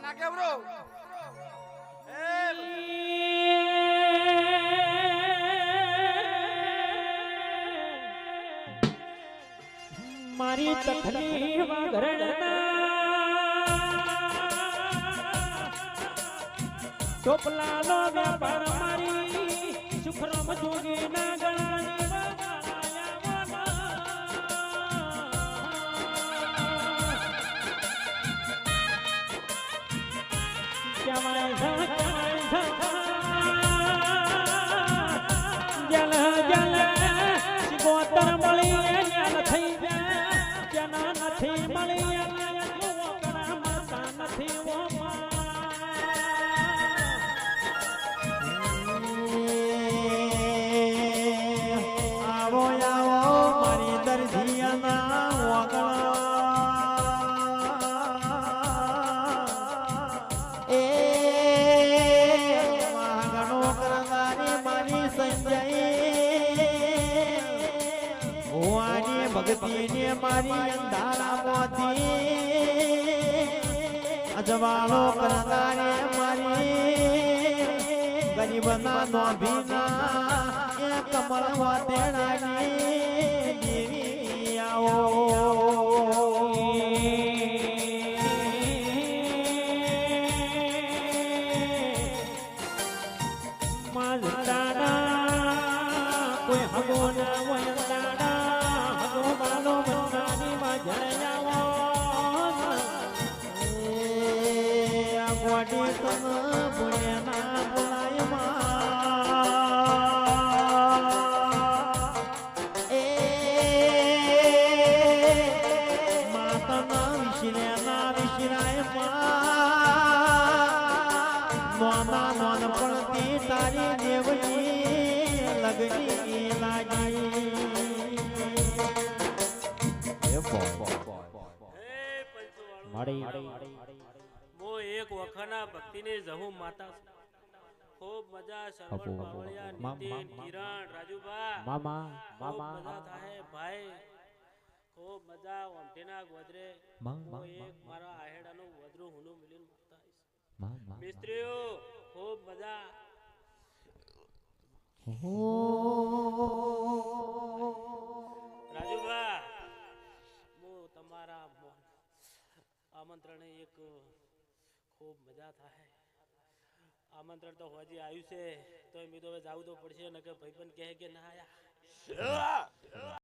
નાના કેવરો મારી તકલીફ ટોપલા નો વ્યાપાર મારી સુખરામ જોગી ના ગણાની ગોતર મળી નથી જના નથી મળી નથી આવો આવો મારી દરજીયાના વગણા એ માગણો કરનારી મારી સંજય ભુવાની ભક્તિને મારી અંધારામાંથી અજવાળો કરનારે મારી ગરીબના નોભીના એ કમળ વાતેડાની દેવી આવો કોઈ હગો ના વયંદાડા હગો બાલો બંધાની માં જણાવો આ ગોડી તન ભુણ્યાના બોલાયમાં એ માતાના વિશિરાના વિશિરાયમાં નોના નોન પડતી તારી દેવની લગની લાગી મો એક વખાના ભક્તિની જહુ માતા ખૂબ મજા સરવણ બાવળિયા નીતિન કિરણ રાજુભા મામા મામા મજા થાય ભાઈ ખૂબ મજા ઓમટેના ગોદરે મો એક મારા આહેડાનું વદરું હુનું મિલીન માતા મિસ્ત્રીઓ ખૂબ મજા રાજુભા મો તમારા આમંત્રણ એક ખૂબ મજા થાય આમંત્રણ તો હજી આવ્યું છે તો મેં તો હવે જવું તો પડશે ને કે ભાઈબંધ કહે કે ના આયા